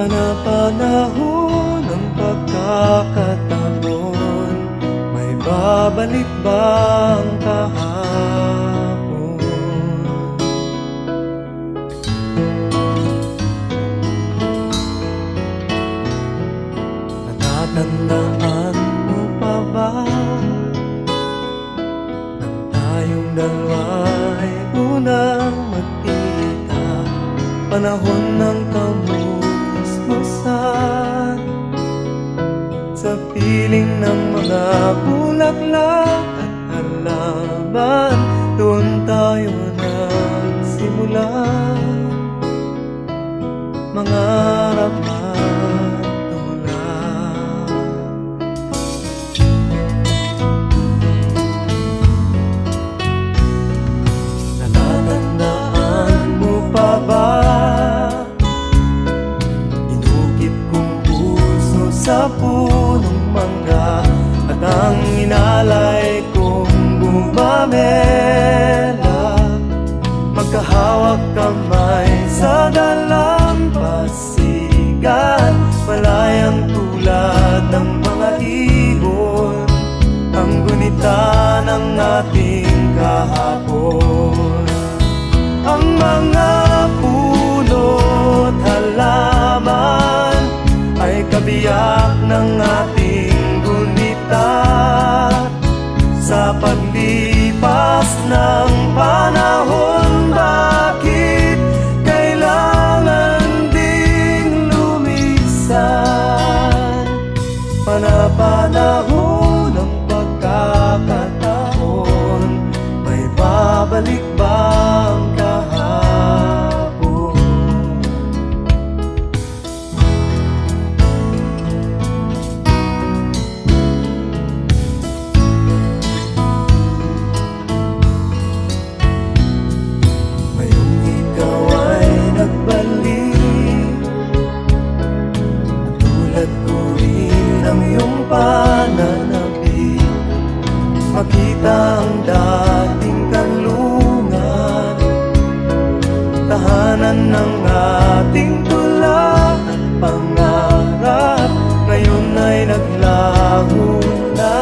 Panapanahon ng pagkakataon, may babalik bang kahapon? Natatandaan mo pa ba nang tayong dalawa'y unang magkita? Panahon ng kamusmusan, sa piling ng mga bulaklak at halaman, doon tayo nagsimula mangarap at tulad. Natatandaan mo pa ba sa punong mangga at ang inalay kong bumamela, magkahawak kamay sa dalampasigan, malayang tulad ng mga ibon, ang gunita ng ating kahapon. Ang mga puno't halaman ay kabiyak ng ating gunita, sa paglipas ng panahon. Bakit kailangan ding lumisan? Panapanahon ng pagkakataon, may babalik bang kahapon? Pananabik, makita ang dating kanlungan, tahanan ng ating tula at pangarap, ngayon ay naglaho na.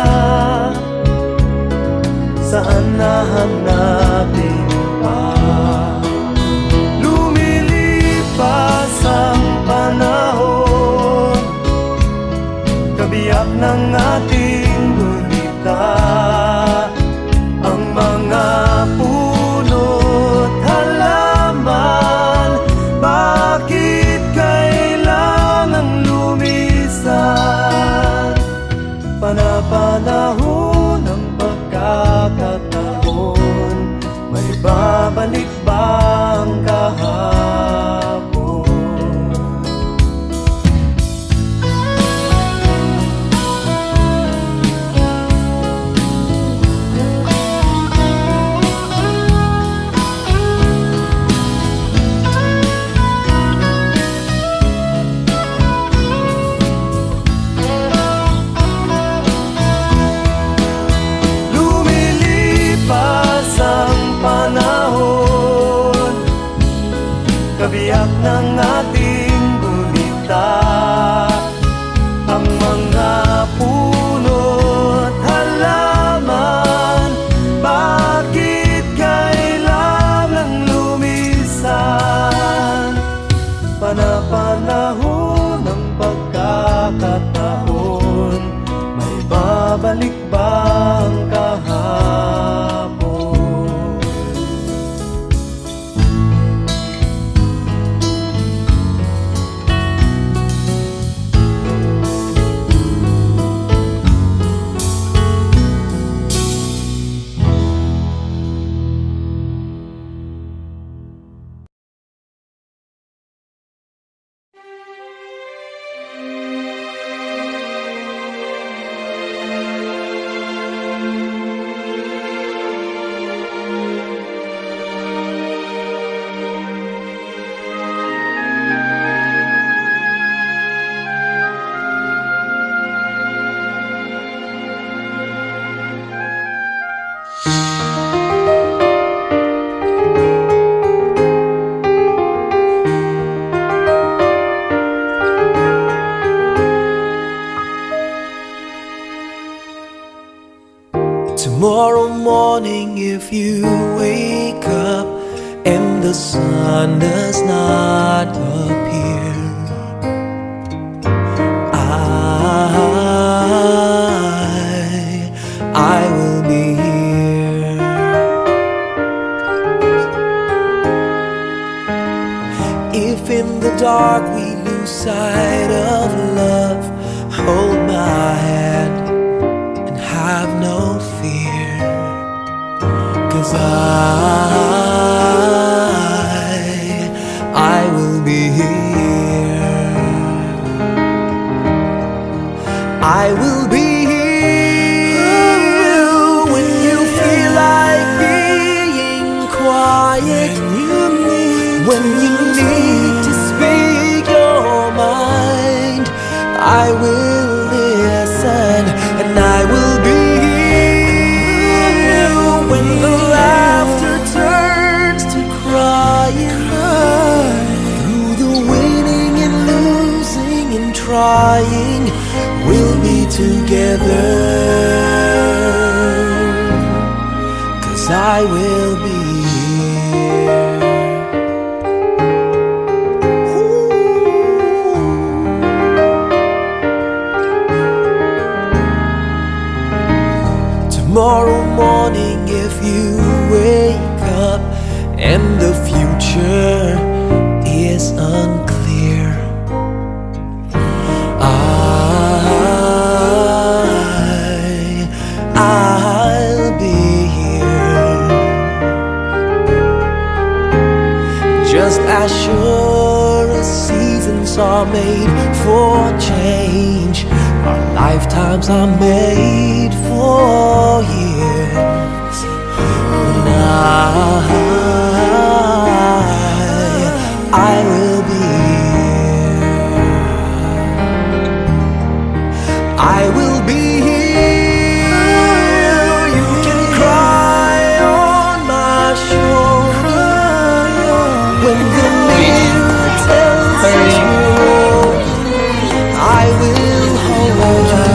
Saan nahanapin pa? Lumilipas ang panahon, kabiyak ng ating gunita, ang mga puno't halaman. Bakit kailangang lumisan? Panapanahon ng pagkakataon, may babalik bang kahapon? Kabiyak ng ating gunita, ang mga puno't halaman. Bakit kailangang lumisan? Panapanahon ng pagkakataon, may babalik bang kahapon? Tomorrow morning if you wake up and the sun does not appear, I will be here. If in the dark we lose sight of love, hold my hand and have no fear, 'cause I will be here. I will be here when you feel like being quiet, when you need to speak your mind. I will listen and I will be here when the laughter turns to crying. Through the winning and losing and trying, we'll be together, 'cause I will be here. Tomorrow morning if you wake up and the future is unclear, I'll be here. Just as sure as seasons are made for change, our lifetimes are made for years. And I will be here. I will be here. You can cry on my shoulder when the mirror tells you I will hold you.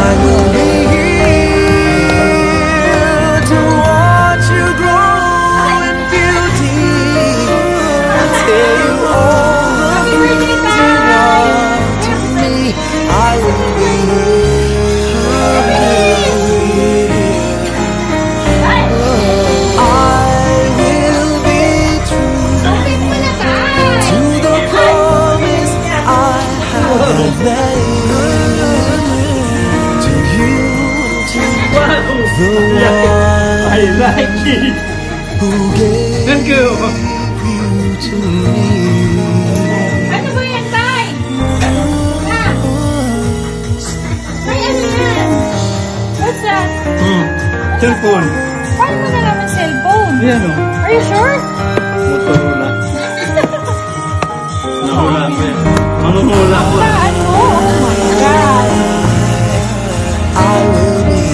I will be here to watch you grow in beauty, tell you all the things you are to me. I will be I like it. Who gave Thank you. you to me? Ano ba yan, Tay? Ah. Tay, ano yan? What's that? Cellphone. Paano mo nalaman cellphone? Yan o. Are you sure? Motorola. Nahula ko yan. Manuhula ko. Saan mo? Oh my God. I will be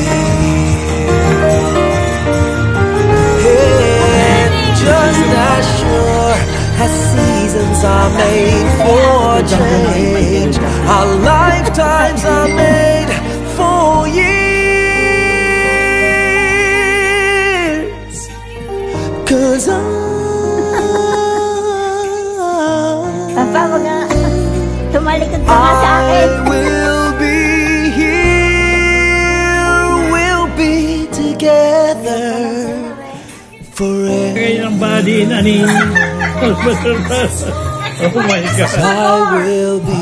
here, just as sure as seasons are made for change, our lifetimes are made for years. 'Cause Papa, wag nga. Tumalikod ka nga sa akin. I will be here, we'll be together forever. Kaya ang body na ni... Oh my God. I will be